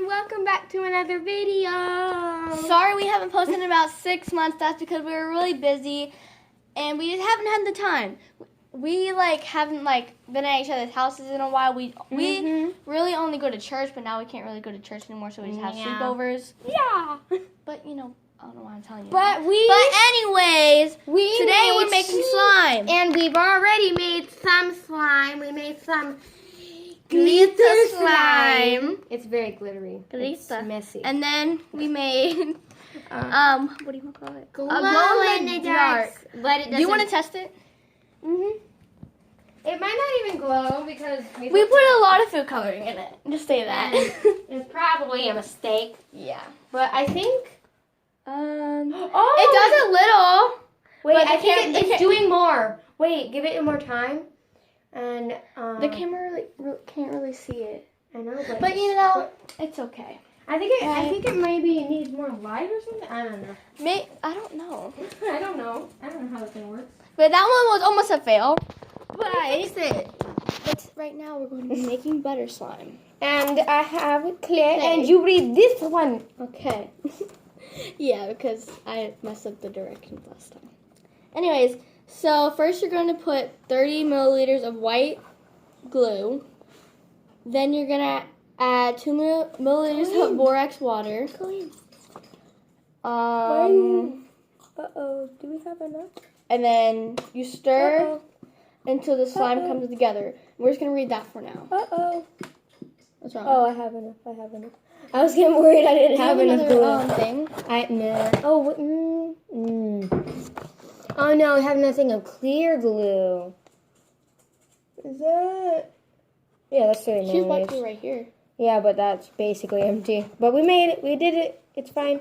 welcome back to another video. Sorry we haven't posted in about 6 months. That's because we were really busy and we just haven't had the time. We haven't been at each other's houses in a while. We really only go to church, but now we can't really go to church anymore, so we just have sleepovers. Yeah. But I don't know why I'm telling you. But anyways, today we're making slime. And we've already made some slime. We made some glitter slime. It's very glittery. It's messy. And then we made what do you want to call it? Glow in the dark. But it doesn't. Do you want to test it? It might not even glow because we put a lot of food coloring in it. Just say that. It's probably a mistake. Yeah. But I think it does a little. Wait, I think it's doing more. Wait, give it more time. And the camera can't really see it. I know, but it's okay. I think it maybe needs more light or something. I don't know. I don't know. I don't know how this thing works. But that one was almost a fail. But right now we're going to be making butter slime. And I have Claire, and you read this one. Okay. Yeah, because I messed up the directions last time. Anyways, so first you're going to put 30 milliliters of white glue. Then you're going to add 2 milliliters of borax water. Do we have enough? And then you stir until the slime comes together. We're just going to read that for now. What's wrong? Oh, I have enough. I was getting worried I didn't have enough glue. Thing? Oh no, I have nothing of clear glue. Is that? Yeah, that's 30 milliliters. She's white glue right here. Yeah, but that's basically empty. But we made it. We did it. It's fine.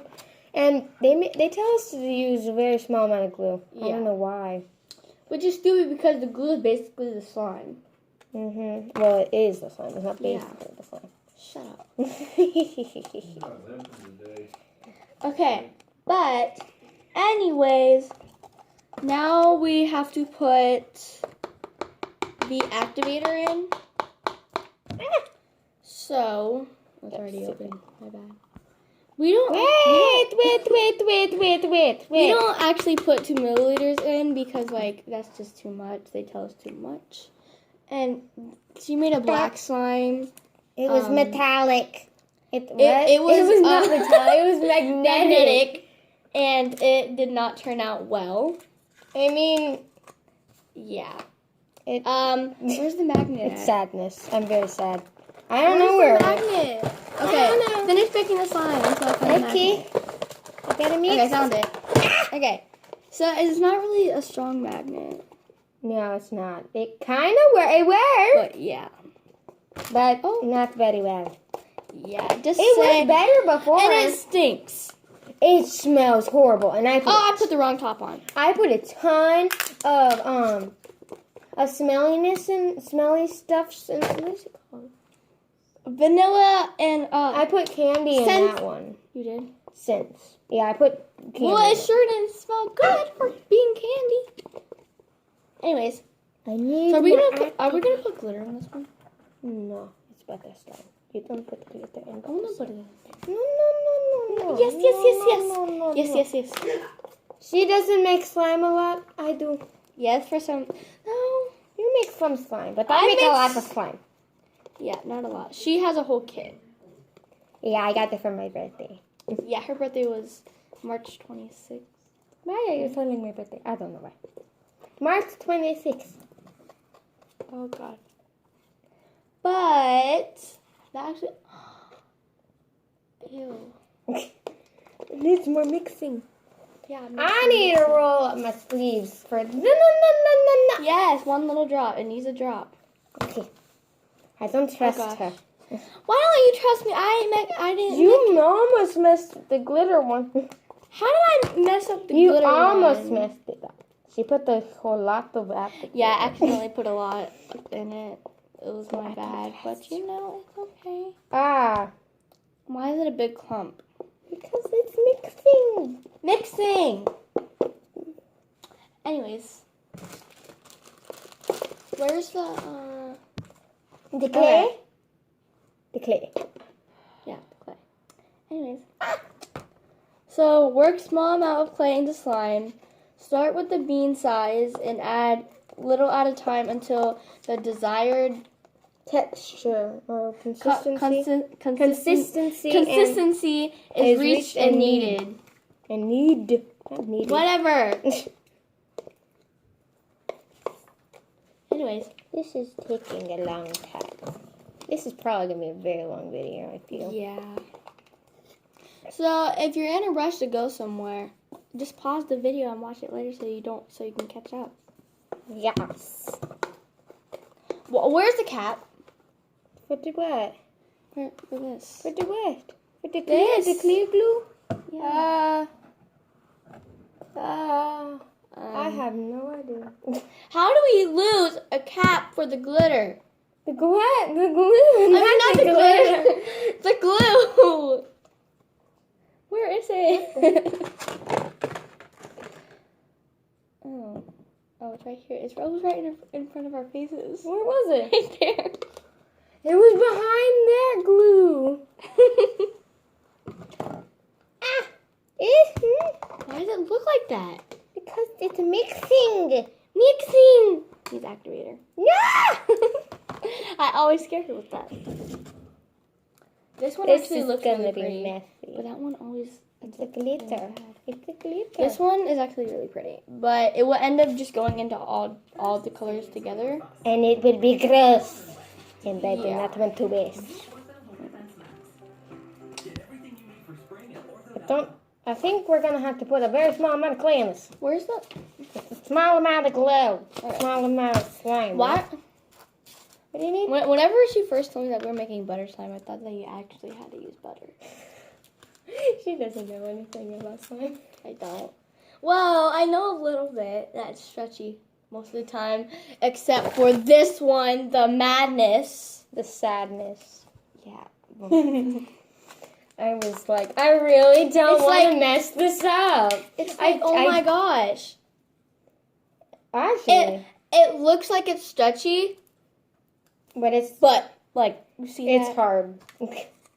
And they tell us to use a very small amount of glue. Yeah. I don't know why. Which is stupid because the glue is basically the slime. Well, it is the slime. It's not basically the slime. Shut up. Okay, but anyways, now we have to put the activator in. So, it's already open. My bad. We don't. Wait. We don't actually put 2 milliliters in because that's just too much. They tell us too much. And she made a black slime. It was metallic. It was not metallic. It was magnetic. And it did not turn out well. I mean, yeah. Where's the magnet? It's sadness. I'm very sad. I don't know where. Where's the magnet? Okay, finish making the slime until I find the magnet. I gotta mix. Okay, I found it. Okay, so it's not really a strong magnet. No, it's not. It kind of works. But yeah. But not very well. Yeah, just it was better before. And it stinks. It smells horrible. And I put the wrong top on. I put a ton of smelliness and smelly stuff. What is it called? Vanilla and I put candy in that one. You did? Scents. Yeah, I put candy. Well, it sure didn't smell good for being candy. Anyways, I need. So are we gonna put glitter in this one? No, it's butter slime. You don't put glitter in. I want to put it in. No. Yes. No. Yes. She doesn't make slime a lot. I do. Yes, for some. No. You make some slime, but I make a lot of slime. Yeah, not a lot. She has a whole kit. Yeah, I got it for my birthday. Yeah, her birthday was March 26th. Why are you telling my birthday? I don't know why. March 26th. Oh, God. But, that actually... Ew. It needs more mixing. Yeah, I need to roll up my sleeves for... Yes, one little drop. It needs a drop. Okay. I don't trust her. Why don't you trust me? I didn't... You almost messed the glitter one. How did I mess up the glitter one? You almost messed it up. She put a whole lot of applicator. Yeah, I accidentally put a lot in it. It was my bad. But, it's okay. Why is it a big clump? Because it's Mixing! Anyways. Where's the, The clay? The clay. Yeah, the clay. Anyways. So work small amount of clay into slime. Start with the bean size and add little at a time until the desired texture or consistency. Consistency is reached and needed. And need. Not needed. Whatever. Anyways. This is taking a long time. This is probably going to be a very long video, I feel. Yeah. So if you're in a rush to go somewhere, just pause the video and watch it later so you can catch up. Yes. Well, where's the cap? For the what? For this. For the what? For the This. clear glue? Yeah. I have no idea. How do we lose a cap for the glitter? The what? The glue. I mean, not the glitter. The glue. Where is it? Oh, it's right here. It was right in front of our faces. Where was it? Right there. It was behind that glue. Why does it look like that? Because it's mixing. Mixing. He's activator. Yeah. I always scare her with that. This one This actually is looks gonna really be pretty, messy. but that one always. It's a glitter. It's a glitter. This one is actually really pretty, but it will end up just going into all the colors together. And it will be gross. And I do Yeah. not want to waste. I think we're gonna have to put a very small amount of clay in this. Where's the? A small amount of glue. Alright. Small amount of slime. Why? What do you need? Whenever she first told me that we were making butter slime, I thought that you actually had to use butter. She doesn't know anything about slime. I don't. Well, I know a little bit. That's stretchy most of the time, except for this one, the madness. The sadness. Yeah. I was like, I really don't It's want to like- mess this up. It's like, my gosh. Actually, It looks like it's stretchy, but it's like, you see it's that? hard.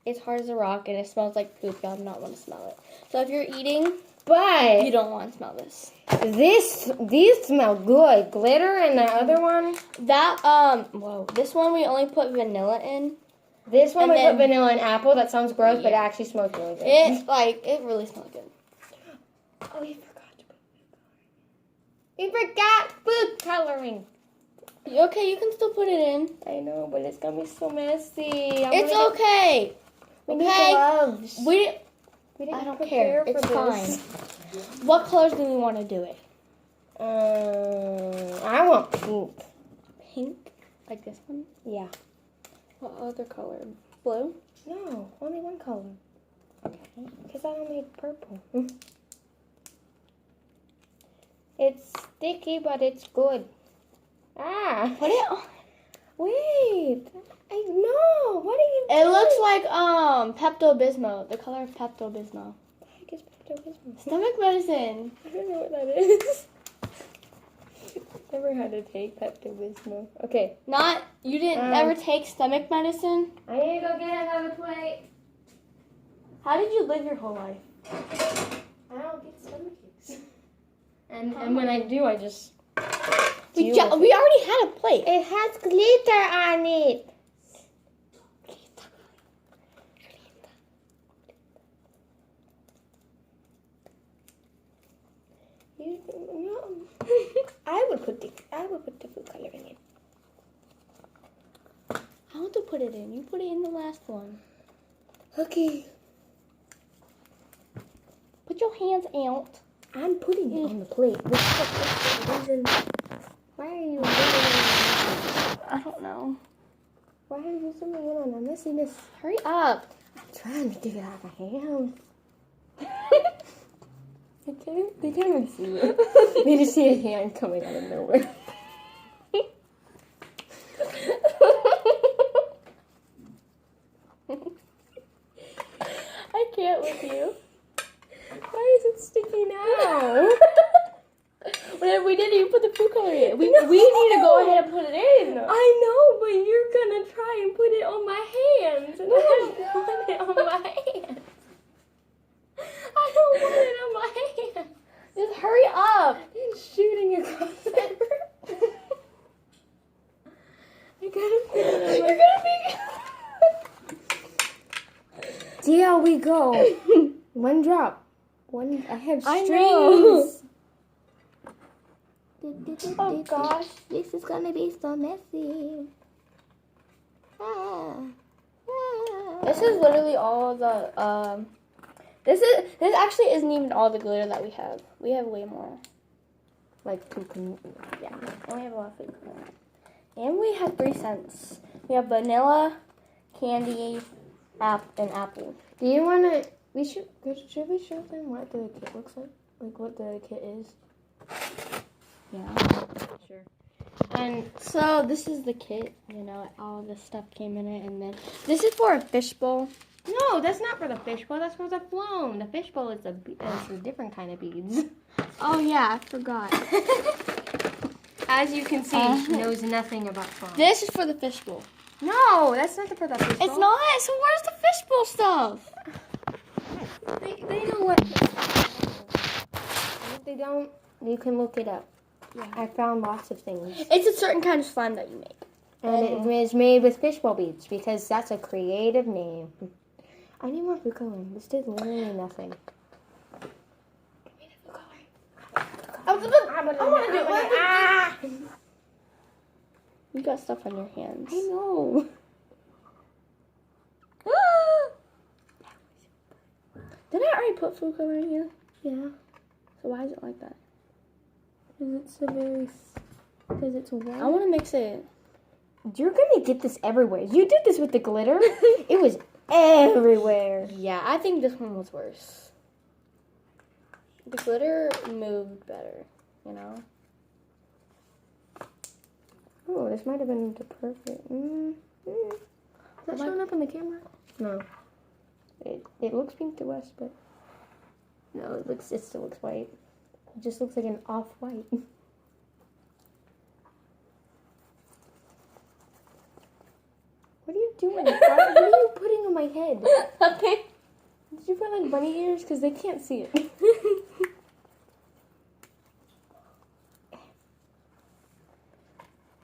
It's hard as a rock, and it smells like poop. Y'all do not want to smell it. So if you're eating, But you don't want to smell this. these smell good. Glitter and the other one. This one we only put vanilla in. This one And we then- put vanilla and apple. That sounds gross, but it Yeah. actually smells really good. It really smells good. Oh, we forgot to put food coloring. We forgot food coloring. Okay, you can still put it in. I know, but it's gonna be so messy. It's okay. We need okay. gloves. We didn't I don't prepare care. It's for fine. this. What colors do we want to do it? I want pink. Pink, like this one. Yeah. What other color? Blue. No, only one color. Okay. Because I don't make purple. It's sticky, but it's good. Ah. Put it on. Wait. I know. What are you doing? It looks like Pepto-Bismol. The color of Pepto-Bismol. What the heck is Pepto-Bismol? Stomach medicine. I don't know what that is. Never had to take Pepto-Bismol. Okay. You didn't ever take stomach medicine? I need to go get another plate. How did you live your whole life? I don't get stomach aches. And when I do, I just... We already had a plate. It has glitter on it. I would put the food coloring in. I want to put it in. You put it in the last one. Okay. Put your hands out. I'm putting it on the plate. What's the reason? Why are you I don't know. Why are you zooming in on the messiness? Hurry up. I'm trying to get it out of my hand. They can't even see it. They just see a hand coming out of nowhere. I can't with you. Why is it sticking out? Whatever we did, you put the food color in. We need to go ahead and put it in. I know, but you're gonna try and put it on my hands, and I don't want it on my hands. See how we go. One drop. I have I strings. Oh gosh, this is gonna be so messy. This is literally all the This actually isn't even all the glitter that we have. We have way more. Like two Yeah, and we have a lot of food. And we have 3 scents. We have vanilla, candy, and apple. Do you wanna should we show them what the kit looks like? Like what the kit is? Yeah. Sure. And So this is the kit. You know, all this stuff came in it, and then this is for a fishbowl. no, that's not for the fishbowl, that's for the flown. The fishbowl is a different kind of beads. Oh yeah, I forgot. As you can see, she knows nothing about flown. This is for the fishbowl. No, that's not for the fishbowl. It's not. So where's the fishbowl stuff? They know what. And if they don't, you can look it up. Yeah. I found lots of things. It's a certain kind of slime that you make. And it is made with fishbowl beads because that's a creative name. I need more food coloring. This did literally nothing. Give me the food coloring. I want to do it. Ah! You got stuff on your hands. I know. Did I already put food coloring here? Yeah. So why is it like that? Because it's white. I want to mix it. You're gonna get this everywhere. You did this with the glitter. It was everywhere. Yeah, I think this one was worse. The glitter moved better, you know? Oh, this might have been the perfect. Is that showing up on the camera? No. It looks pink to us, but no, it still looks white. It just looks like an off-white. What are you doing? What are you putting on my head? Okay. Did you put like bunny ears? Because they can't see it.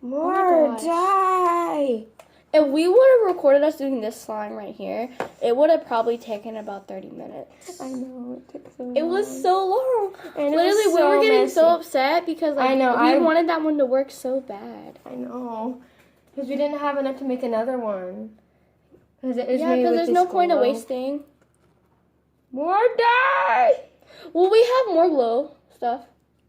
More gosh. die! If we would have recorded us doing this slime right here, it would have probably taken about 30 minutes. I know, it took so long. It was so long. And it Literally, was we were so getting messy. so upset because like, I know, we wanted that one to work so bad. I know. Because we didn't have enough to make another one. Because Because there's no point of wasting. More dye! Well, we have more glow stuff.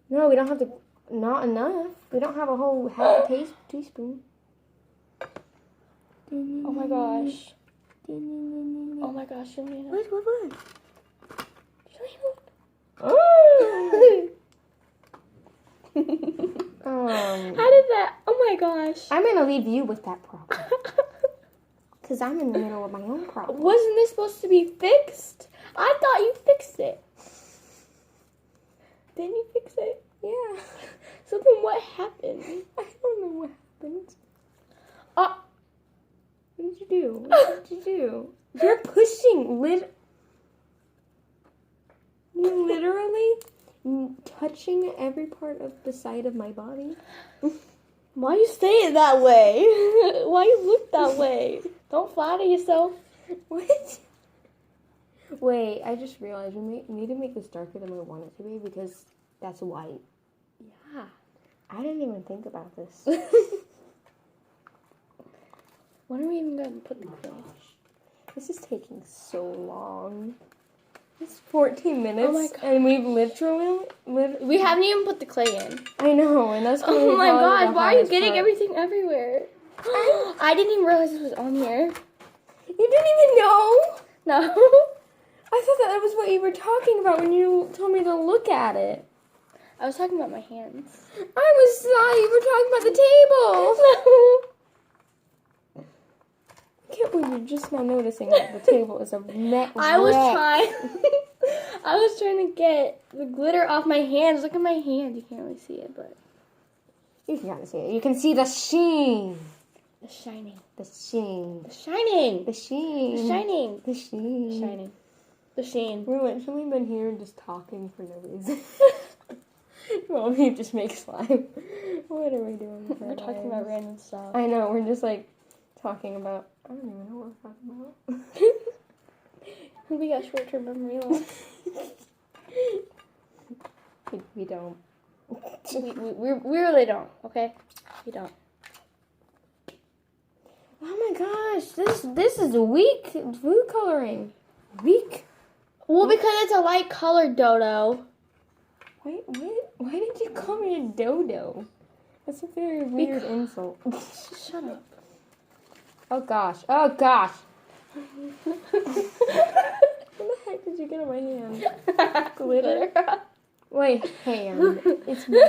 No, we don't have to. Not enough. We don't have a whole half a teaspoon. Oh my gosh. Oh my gosh, Shalina. What? How did that? Oh my gosh. I'm gonna leave you with that problem. Because I'm in the middle of my own problem. Wasn't this supposed to be fixed? I thought you fixed it. Didn't you fix it? Yeah. So then what happened? I don't know what happened. Oh. What did you do? What did you do? You're pushing. You literally touching every part of the side of my body. Why you say it that way? Why you look that way? Don't flatter yourself. What? Wait, I just realized we need to make this darker than we want it to be because that's white. Yeah. I didn't even think about this. When are we even going to put the clay? This is taking so long. It's 14 minutes, Oh my God. and we've literally We haven't even put the clay in. I know, and that's Oh my probably god, the why are you hardest getting part. everything everywhere? I didn't even realize this was on here. You didn't even know? No. I thought that was what you were talking about when you told me to look at it. I was talking about my hands. I thought you were talking about the table. I can't believe you're just now noticing that the table is a wreck. I was trying to get the glitter off my hands. Look at my hands. You can't really see it, but You can kind of see it. You can see the sheen. the shining. The sheen. The shining. The sheen. The shining. The sheen. The shining. The sheen. We're literally been here just talking for no reason. Well, we just make slime. What are we doing? with our We're talking lives? about random stuff. I know, we're just like talking about, I don't even know what we're talking about. We got short-term memory loss. We don't. We really don't, okay? We don't. Oh my gosh, this is weak food coloring. Weak. Well, because it's a light color, Dodo. Wait, why did you call me a dodo? That's a very weird insult. Shut up. Oh gosh. Oh gosh. What the heck did you get on my hand? Glitter? Wait, hand. It's me.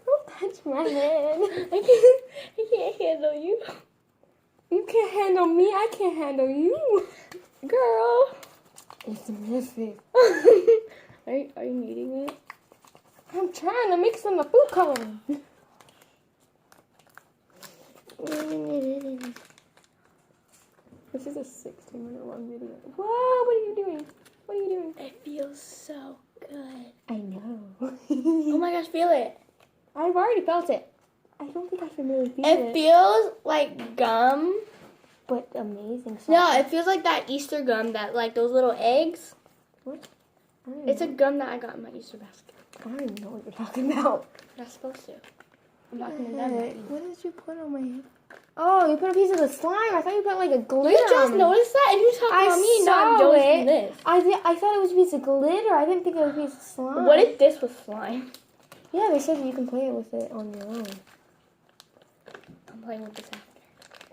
Don't touch my hand. I can't handle you. You can't handle me. I can't handle you. Girl. It's terrific. Are you eating it? I'm trying to mix in the food coloring. This is a 16-minute long video. Whoa, what are you doing? What are you doing? It feels so good. I know. Oh my gosh, feel it. I've already felt it. I don't think I can really feel It it. feels like gum. But amazing. No, it feels like that Easter gum that, like, those little eggs. What? It's a gum that I got in my Easter basket. I don't even know what you're talking about. You're not supposed to. I'm not going to know. What did you put on my hand? Oh, you put a piece of the slime. I thought you put like a glitter. You just on it. noticed that, and you talking about me not saw noticing it. this. I thought it was a piece of glitter. I didn't think it was a piece of slime. What if this was slime? Yeah, they said you can play with it on your own. I'm playing with this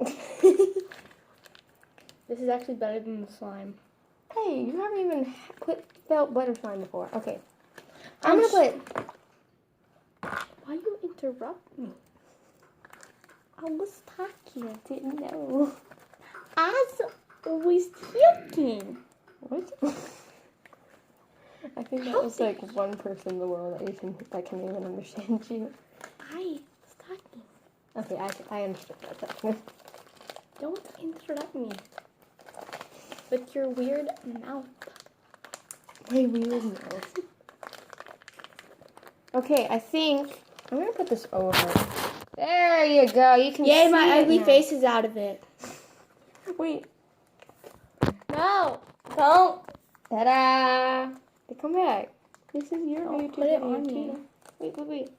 after. This is actually better than the slime. Hey, you haven't even felt butter slime before. Okay. I'm gonna put... Why you interrupt me? I was talking. I didn't know. I was talking. What? I think that was like one person in the world that can even understand you. I was talking. Okay, I understood that. Don't interrupt me. With your weird mouth. My weird mouth. Okay, I think I'm gonna put this over. There you go. You can Yay, see my it ugly now. face is out of it. Wait. No, don't. Ta-da! They come back. This is your Don't YouTube put it video, on me. Tina. Wait.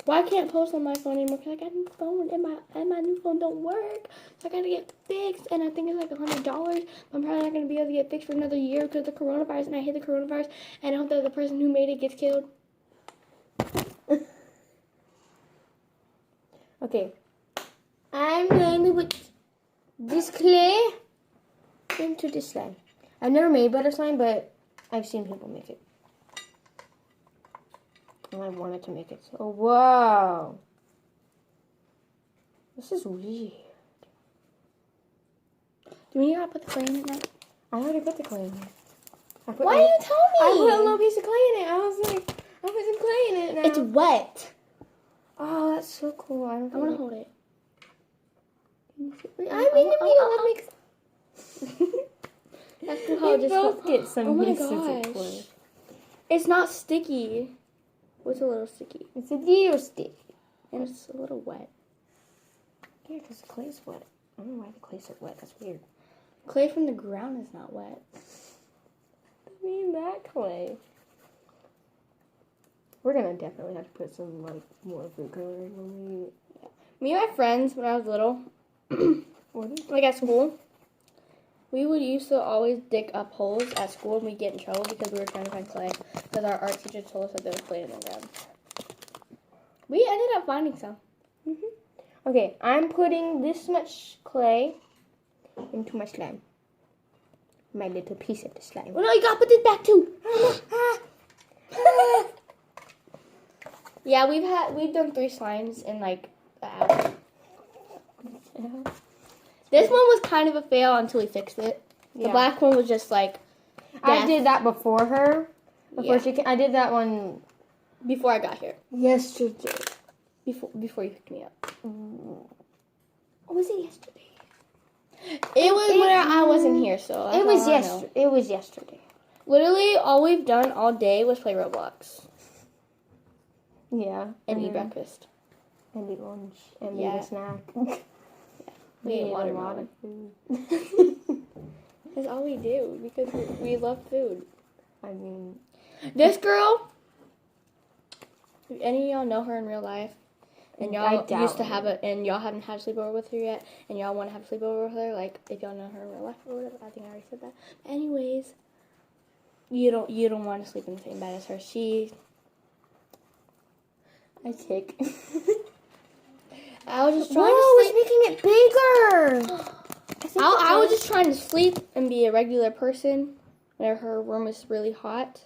Well, I can't post on my phone anymore because I got a new phone and my new phone don't work. So I gotta get fixed, and I think it's like $100. I'm probably not gonna be able to get fixed for another year because of the coronavirus, and I hate the coronavirus, and I hope that the person who made it gets killed. Okay. I'm going to put this clay into this slime. I've never made butter slime, but I've seen people make it. And I wanted to make it. So, whoa. This is weird. Do we gotta put the clay in it now? I already put the clay in it. Why didn't you tell me? I put a little piece of clay in it. I was like, I put some clay in it now. It's wet. Oh, that's so cool. I I want to hold it. I mean, it makes... That's cool how it You just both get some Oh my pieces of gosh. clay. It's not sticky. It's a little sticky. It's a little sticky. And it's a little wet. Yeah, because the clay's wet. I don't know why the clay's so wet. That's weird. Clay from the ground is not wet. I mean, that clay. We're gonna definitely have to put some, like, more food coloring when we... Me and my friends, when I was little, What is like at school, we would used to always dig up holes at school and we'd get in trouble because we were trying to find clay. Because our art teacher told us that there was clay in the ground. We ended up finding some. Okay, I'm putting this much clay into my slime. My little piece of the slime. Oh no, you gotta put this back too. Yeah, we've done 3 slimes in like an hour. This one was kind of a fail until we fixed it. The black one was just like I did that before her. I did that one before I got here. yesterday. Before you picked me up. Or was it yesterday? It was when I wasn't here, so It was yesterday. It was yesterday. Literally, all we've done all day was play Roblox Yeah. and eat breakfast. And eat lunch and eat Yeah. a snack. We We eat eat a lot watermelon. of food. That's all we do because we love food. I mean, This girl, if any of y'all know her in real life, and y'all doubt used to it. have and y'all haven't had a sleepover with her yet, and y'all want to have a sleepover with her, like if y'all know her in real life or whatever, I think I already said that. Anyways, you don't want to sleep in the same bed as her. I kick. I was just trying Whoa, to it's sleep. making it bigger. I was just trying to sleep and be a regular person where her room was really hot,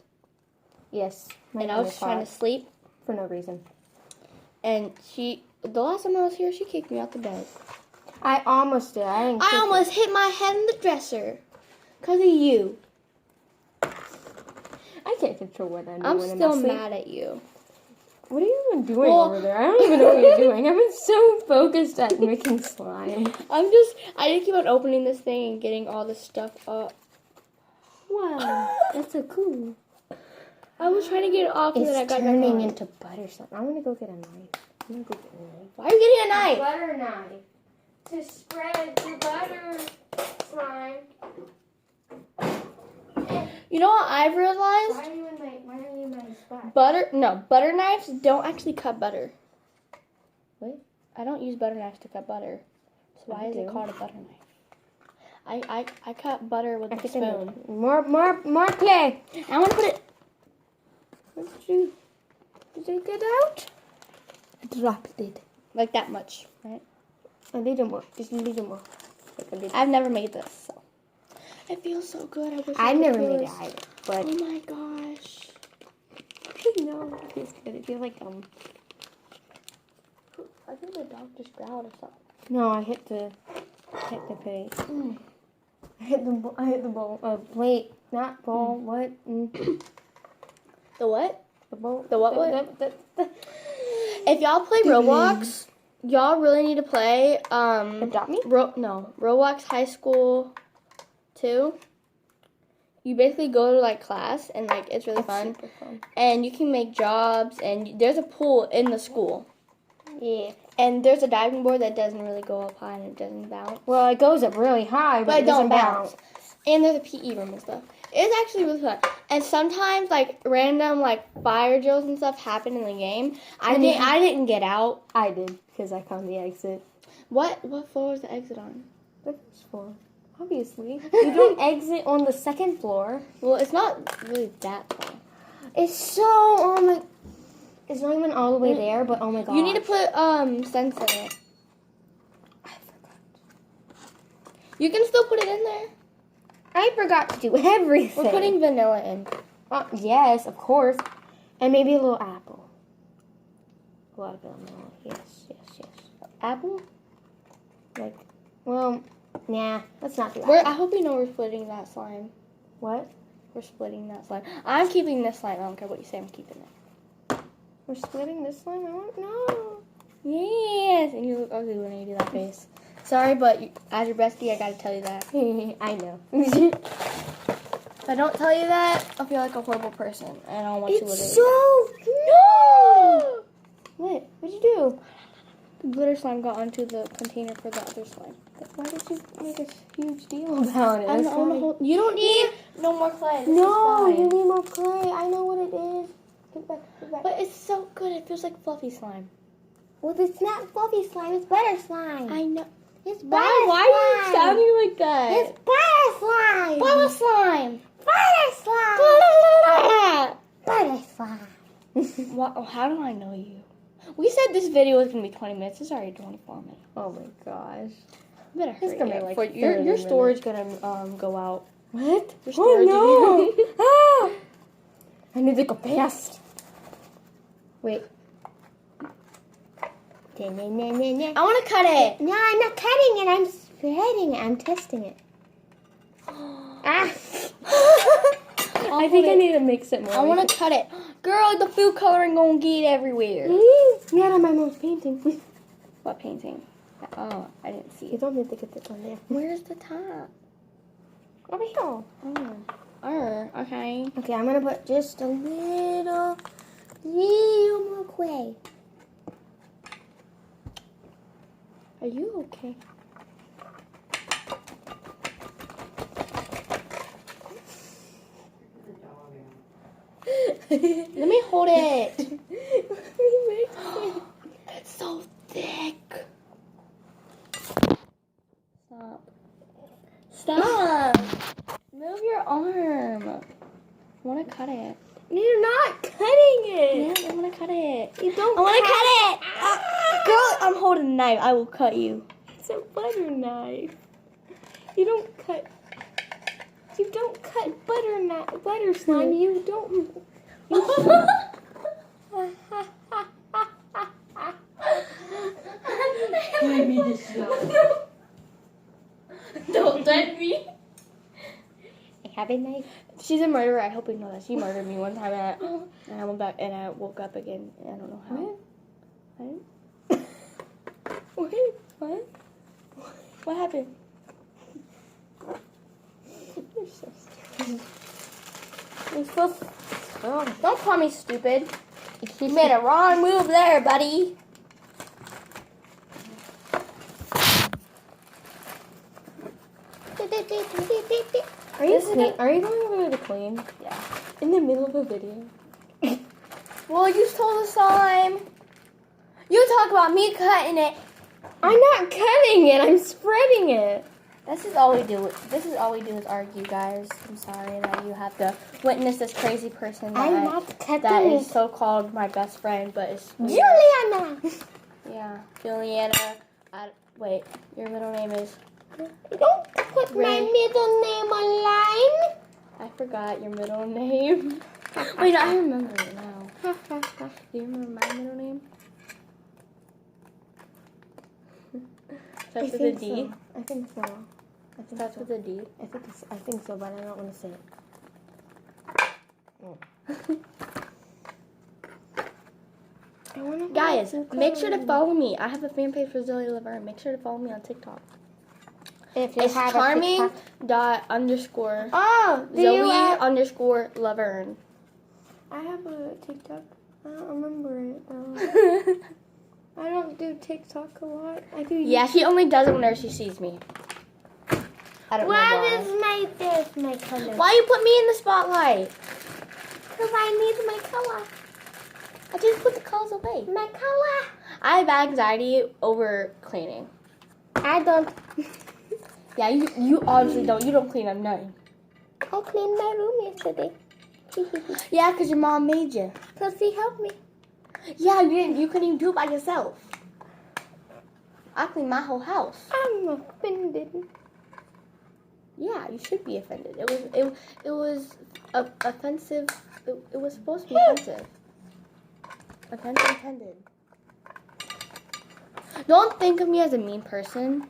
Yes. and I was just trying to sleep. for no reason. And the last time I was here, she kicked me out the bed. I almost did. I didn't. I almost hit my head in the dresser because of you. I can't control what I'm doing. I'm in still my sleep. mad at you. What are you even doing Well- over there? I don't even know what you're doing. I've been so focused at making slime. I just keep on opening this thing and getting all this stuff up. Wow, that's so cool. I was trying to get it off and then I It's got turning on. into butter slime. I want to go get a knife. I'm gonna go get a knife. Why are you getting a knife? Butter knife to spread your butter slime. You know what I've realized? Why are you in my spot? Butter knives don't actually cut butter. What? I don't use butter knives to cut butter. So why I is it do. called a butter knife? I cut butter with a spoon. More clay. I want to put it. Did you get out? I dropped it. Like that much, right? A little more. Just a little more. Like a little. I've never made this, so it feels so good. I wish I I've could never feel made this. it either, but Oh my gosh! no, it feels good. It feels like I think the dog just growled or something. No, I hit the plate. I hit the bowl. Plate, not bowl. What? The what? The bowl. The what? The If y'all play Roblox, y'all really need to play Adopt Me? Roblox High School 2. You basically go to like class and like it's really fun. Super fun. And you can make jobs and there's a pool in the school. Yeah. And there's a diving board that doesn't really go up high and it doesn't bounce. Well, it goes up really high, but it don't doesn't bounce. And there's a PE room and stuff. It's actually really fun. And sometimes like random like fire drills and stuff happen in the game. I didn't get out. I did because I found the exit. What floor was the exit on? The first floor, obviously. You don't exit on the second floor. Well, it's not really that far. It's so it's not even all the way there, but oh my god. You need to put scents in it. I forgot. You can still put it in there. I forgot to do everything. We're putting vanilla in. Yes, of course. And maybe a little apple. A lot of vanilla. Yes. Apple? Like, well, nah, let's not do I apple. hope you know we're splitting that slime. What? We're splitting that slime. I'm keeping this slime. I don't care what you say. I'm keeping it. We're splitting this one? I don't know. Yes. And you look ugly when you do that face. Sorry, but as your bestie, I gotta tell you that. I know. If I don't tell you that, I'll feel like a horrible person. And I don't want you It's literally. so... What? What'd you do? The glitter slime got onto the container for the other slime. Why did you make a huge deal about it? I'm That's on the not whole. You don't need no more clay. This No, is fine. you need more clay. I know what it is. Get back, get back. But it's so good. It feels like fluffy slime. Well, it's not fluffy slime. It's butter slime. I know. It's butter Why are you sounding like that? It's butter slime. Butter slime. Butter slime. Butter slime. What, how do I know you? We said this video was gonna be 20 minutes. It's already 24 minutes. Oh my gosh. You better hurry gonna be up. like For 30 your storage gonna go out. What? Your storage Oh no! Ah! I need to go fast. Wait. I want to cut it. No, I'm not cutting it. I'm spreading it. I'm testing it. Ah! I think I need to mix it more. I want to cut it. Girl, the food coloring gonna get everywhere. Yeah, my mom's painting. What painting? Oh, I didn't see You it. don't need to get this on there. Where's the top? Over here. Okay. Okay, I'm gonna put just a little more clay. Are you okay? Let me hold it. It's so thick. Stop. Move your arm. I want to cut it. You're not cutting it. Yeah, I want to cut it. You don't. I want to cut it. Girl, I'm holding a knife. I will cut you. It's a butter knife. You don't cut. You don't cut butter slime. You don't. Don't touch me. I have a knife. She's a murderer. I hope you know that. She murdered me one time, and I went back and I woke up again. I don't know how. What? Wait, what? What happened? You're so stupid. You're so don't call me stupid. You made a wrong move there, buddy. Are you going over there to clean? Yeah. In the middle of a video? Well, you stole the slime. You talk about me cutting it. I'm not cutting it. I'm spreading it. This is all we do. This is all we do is argue, guys. I'm sorry that you have to witness this crazy person that is so-called my best friend, but it's Juliana. Yeah, Juliana. Wait, your middle name is. Don't put my middle name online. I forgot your middle name. Wait, I remember it now. Do you remember my middle name? Starts with a D. I think so. Starts with a D. I think so, but I don't want to say it. Guys, make sure to follow me. I have a fan page for Zoe Laverne. Make sure to follow me on TikTok. It's charming dot underscore Zoe _ Laverne. I have a TikTok. I don't remember it. I don't do TikTok a lot. I do. Yeah, she only does it whenever she sees me. I don't know why. Where's my color? Why you put me in the spotlight? Because I need my color. I just put the colors away. My color. I have anxiety over cleaning. I don't. Yeah, you obviously don't. You don't clean. I'm none. I cleaned my room yesterday. Yeah, because your mom made you. Because she helped me. Yeah, you didn't. You couldn't even do it by yourself. I cleaned my whole house. I'm offended. Yeah, you should be offended. It was offensive. It was supposed to be offensive. Offense intended. Don't think of me as a mean person.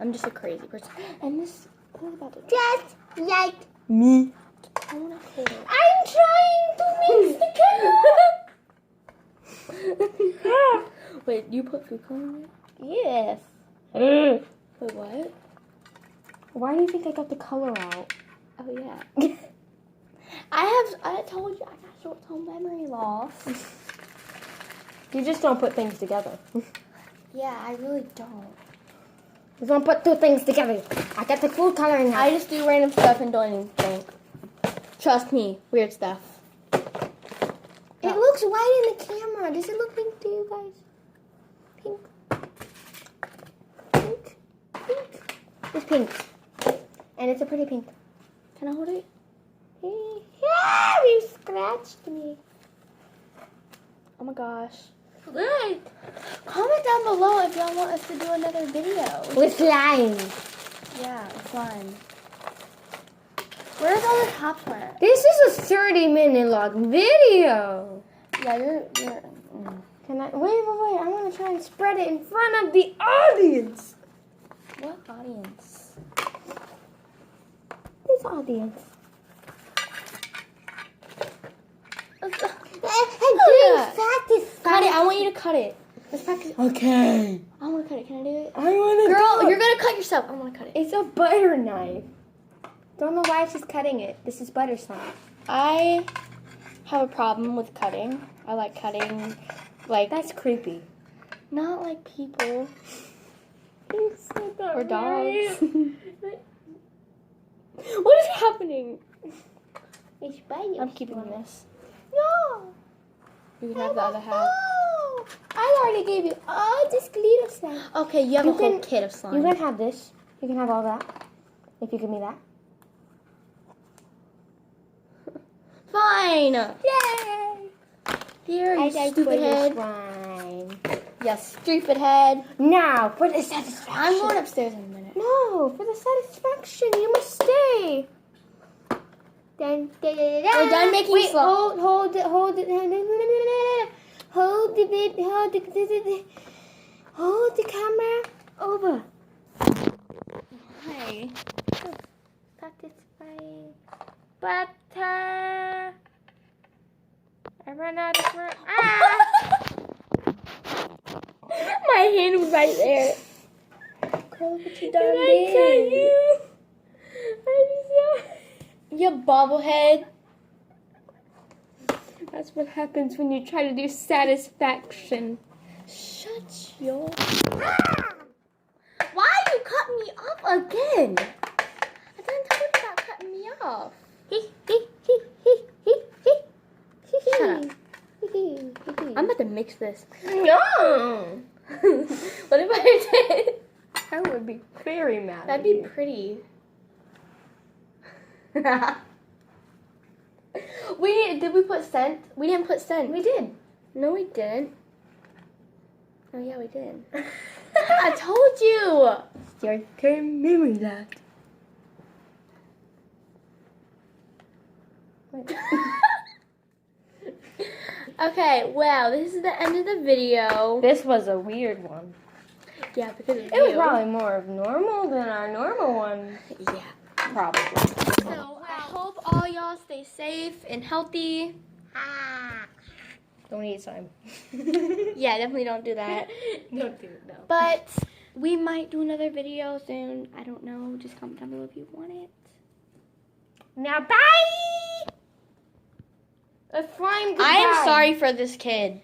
I'm just a crazy person. And this is about to Just like me. I want to hold it. I'm trying to mix the color. Wait, you put food coloring in it? Yes. Wait, what? Why do you think I got the color out? Oh yeah. I told you I got short-term memory loss. You just don't put things together. Yeah, I really don't. You don't put two things together. I got the food coloring out. I just do random stuff and don't even think. Trust me, weird stuff. It looks white in the camera. Does it look pink to you guys? Pink. Pink. Pink. It's pink. And it's a pretty pink. Can I hold it? Yeah, you scratched me. Oh my gosh. Good. Comment down below if y'all want us to do another video. With slime. Yeah, it's fun. Where's all the tops went? This is a 30-minute long video. Yeah, you're Can I? Wait. I want to try and spread it in front of the audience. What audience? This audience. Cut it. I want you to cut it. Let's practice. Okay. I want to cut it. Can I do it? I want to. Girl, you're gonna cut yourself. I want to cut it. It's a butter knife. Don't know why she's cutting it. This is butter slime. I have a problem with cutting. I like cutting, like That's creepy. not like people You said that or dogs. right. What is happening? A spider. I'm keeping this. No. You can have the other half. Oh, I already gave you all this glitter slime. Okay, you have You a whole can- kit of slime. You can have this. You can have all that. If you give me that. Fine. Yay! Here, you I died for stupid your head. slime. Yeah, stupid head. Now, for the satisfaction. I'm going upstairs in a minute. No, for the satisfaction, you must stay. Dun, dun, dun, dun, dun. We're done making Wait, slime. hold it. Hold the camera over. Hey. Satisfying. But I ran out of work. Ah! My hand was right there. Girl, what you Did done I cut you? I'm sorry. You bobblehead. That's what happens when you try to do satisfaction. Shut your. Why you cut me off again? I didn't tell you about cutting me off. Shut up. I'm about to mix this. No! What if I did? I would be very mad. That'd be pretty. Did we put scent? We didn't put scent. We did. No, we didn't. Oh yeah, we did. I told you. Your turn, memory left. Okay, well, this is the end of the video. This was a weird one. Yeah, because of It was you. probably more of normal than our normal one. Yeah. Probably. So I hope all y'all stay safe and healthy. Don't eat slime. Yeah, definitely don't do that. Don't do it, no. But we might do another video soon. I don't know. Just comment down below if you want it. Now, bye! A slime goodbye. I am sorry for this kid.